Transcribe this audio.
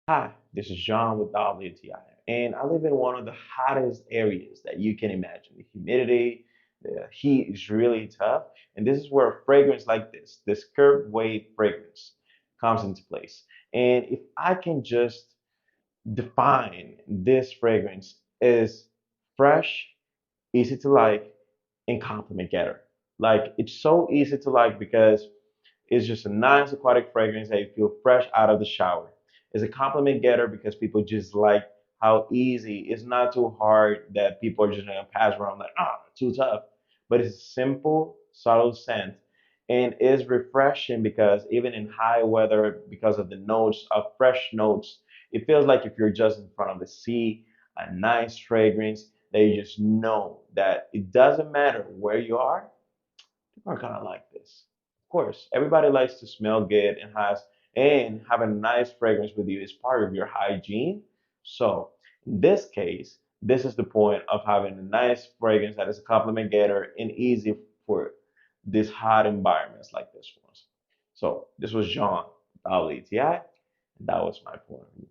Hi, this is John with WTI, and I live in one of the hottest areas that you can imagine. The humidity, the heat is really tough, and this is where a fragrance like this curved wave fragrance, comes into place. And if I can just define this fragrance as fresh, easy to like, and compliment getter. Like it's so easy to like because it's just a nice aquatic fragrance that you feel fresh out of the shower. It's a compliment getter because people just like how easy. It's not too hard that people are just gonna pass around like too tough. But it's a simple, subtle scent, and is refreshing because even in high weather, because of the notes of fresh notes, it feels like if you're just in front of the sea, a nice fragrance that you just know that it doesn't matter where you are, people are gonna like this. Of course, everybody likes to smell good and have a nice fragrance with you is part of your hygiene. So in this case, this is the point of having a nice fragrance that is a compliment getter and easy for these hot environments like this one. So this was John, WTI. That was my point of view.